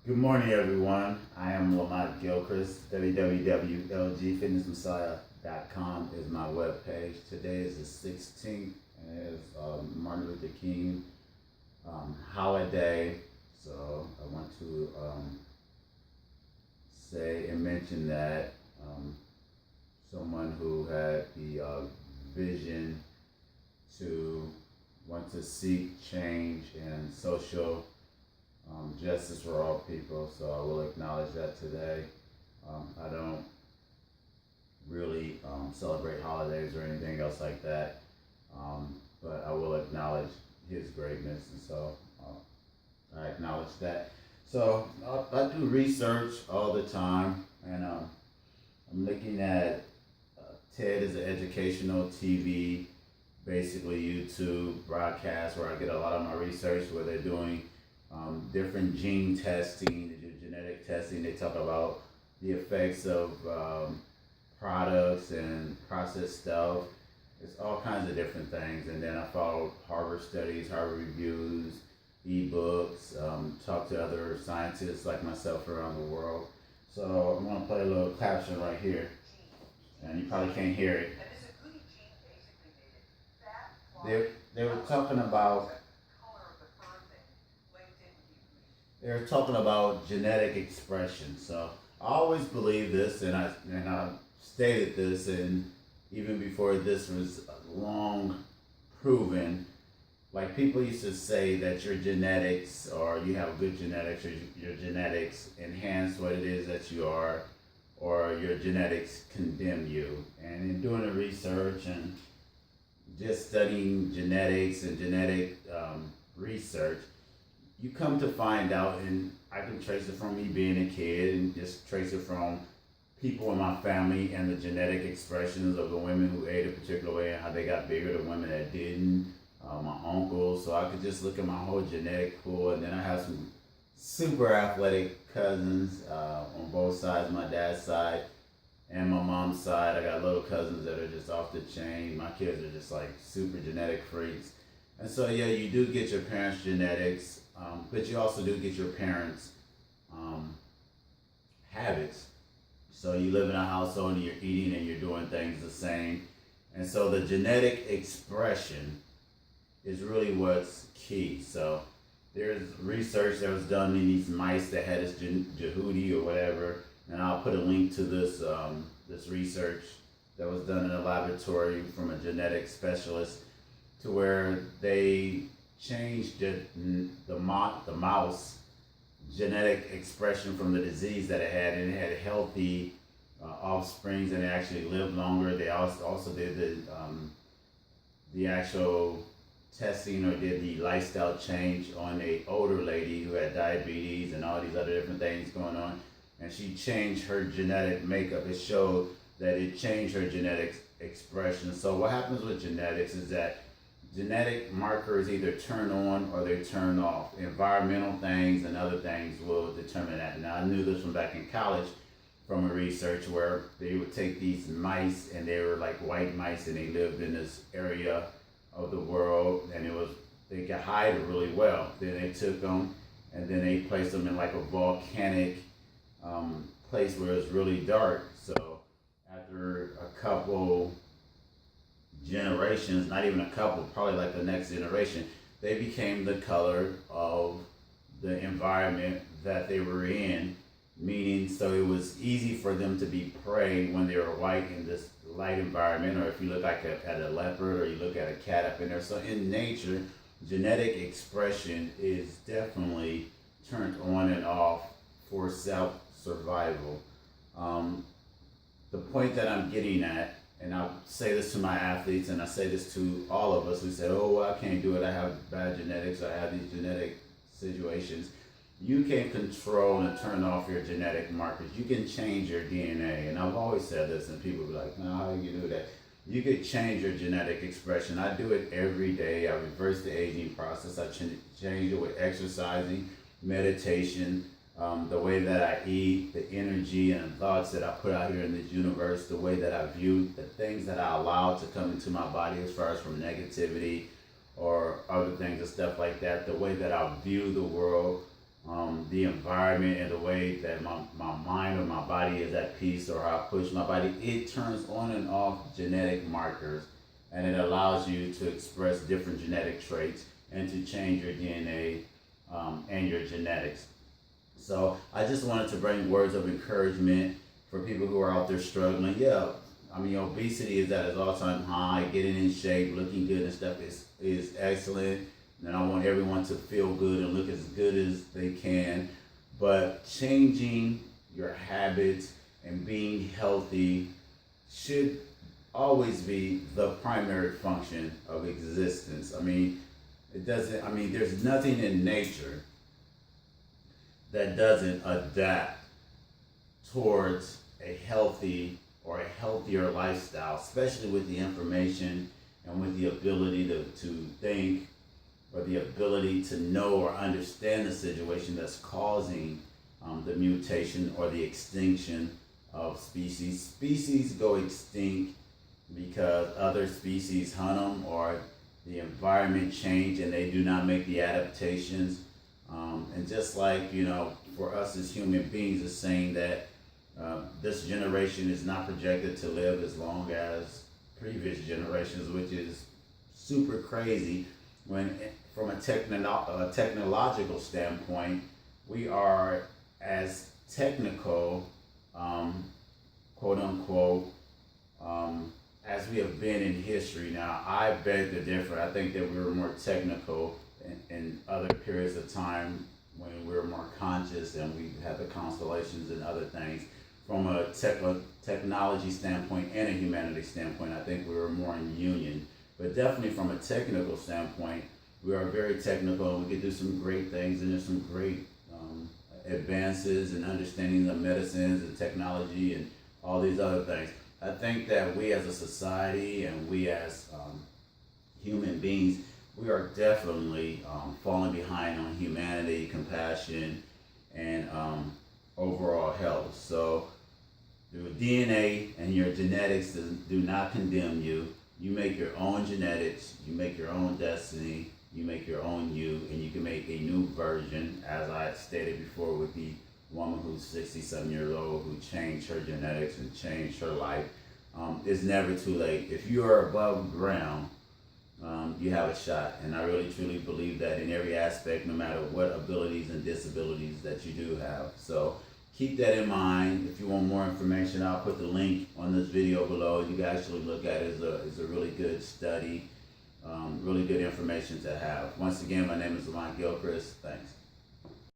Good morning, everyone. I am Lamont Gilchrist. www.L.G.Fitness-Messiah.com is my webpage. Today is the 16th, and it is Martin Luther King holiday. So I want to say and mention that someone who had the vision to want to seek change and social justice for all people, so I will acknowledge that today. I don't really celebrate holidays or anything else like that, but I will acknowledge his greatness, and so I acknowledge that. So I do research all the time, and I'm looking at TED is an educational TV, basically YouTube broadcast where I get a lot of my research, where they're doing different gene testing, they do genetic testing. They talk about the effects of products and processed stuff. It's all kinds of different things. And then I follow Harvard studies, Harvard reviews, ebooks, talk to other scientists like myself around the world. So I'm going to play a little caption right here, and you probably can't hear it. They were talking about genetic expression. So I always believed this, and I stated this, and even before this was long proven. Like, people used to say that your genetics, or you have good genetics, or your genetics enhance what it is that you are, or your genetics condemn you. And in doing the research and just studying genetics and genetic research, you come to find out, and I can trace it from me being a kid, and just trace it from people in my family and the genetic expressions of the women who ate a particular way and how they got bigger, the women that didn't, my uncles. So I could just look at my whole genetic pool, and then I have some super athletic cousins on both sides, my dad's side and my mom's side. I got little cousins that are just off the chain. My kids are just like super genetic freaks. And so, yeah, you do get your parents' genetics, but you also do get your parents' habits. So you live in a household and you're eating and you're doing things the same. And so the genetic expression is really what's key. So there's research that was done in these mice that had this Jehudi or whatever, and I'll put a link to this this research that was done in a laboratory from a genetic specialist, to where they changed the mouse genetic expression from the disease that it had, and it had healthy offsprings, and it actually lived longer. They also did the actual testing, or did the lifestyle change on a older lady who had diabetes and all these other different things going on, and she changed her genetic makeup. It showed that it changed her genetic expression. So what happens with genetics is that genetic markers either turn on or they turn off. Environmental things and other things will determine that. Now, I knew this from back in college from a research where they would take these mice, and they were like white mice, and they lived in this area of the world, and they could hide really well. Then they took them, and then they placed them in like a volcanic place where it's really dark. So after a couple generations, not even a couple, probably like the next generation, they became the color of the environment that they were in, meaning so it was easy for them to be prey when they were white in this light environment, or if you look like at a leopard, or you look at a cat up in there. So in nature, genetic expression is definitely turned on and off for self-survival. The point that I'm getting at, and I'll say this to my athletes, and I say this to all of us who say, oh, well, I can't do it, I have bad genetics, I have these genetic situations. You can control and turn off your genetic markers. You can change your DNA. And I've always said this, and people be like, no, how do you do that? You could change your genetic expression. I do it every day. I reverse the aging process. I change it with exercising, meditation, the way that I eat, the energy and thoughts that I put out here in this universe, the way that I view the things that I allow to come into my body, as far as from negativity or other things and stuff like that, the way that I view the world, the environment and the way that my mind or my body is at peace, or how I push my body, it turns on and off genetic markers, and it allows you to express different genetic traits and to change your DNA and your genetics. So I just wanted to bring words of encouragement for people who are out there struggling. Yeah, I mean, obesity is at its all-time high. Getting in shape, looking good and stuff is excellent. And I want everyone to feel good and look as good as they can. But changing your habits and being healthy should always be the primary function of existence. I mean, there's nothing in nature that doesn't adapt towards a healthy or a healthier lifestyle, especially with the information and with the ability to think, or the ability to know or understand the situation that's causing the mutation or the extinction of species. Species go extinct because other species hunt them, or the environment change and they do not make the adaptations. And just like, for us as human beings, it's saying that this generation is not projected to live as long as previous generations, which is super crazy when from a technological standpoint, we are as technical, quote unquote, as we have been in history. Now, I beg to differ. I think that we were more technical in other periods of time when we were more conscious and we had the constellations and other things. From a technology standpoint and a humanity standpoint, I think we were more in union. But definitely from a technical standpoint, we are very technical, and we can do some great things, and there's some great advances in understanding the medicines and technology and all these other things. I think that we as a society and we as human beings, we are definitely falling behind on humanity, compassion, and overall health. So your DNA and your genetics do not condemn you. You make your own genetics, you make your own destiny, you make your own you, and you can make a new version, as I stated before, with the woman who's 67 years old who changed her genetics and changed her life. It's never too late. If you are above ground, you have a shot. And I really truly believe that in every aspect, no matter what abilities and disabilities that you do have. So keep that in mind. If you want more information, I'll put the link on this video below. You can actually look at it. It's a really good study, really good information to have. Once again, my name is Lamont Gilchrist. Thanks.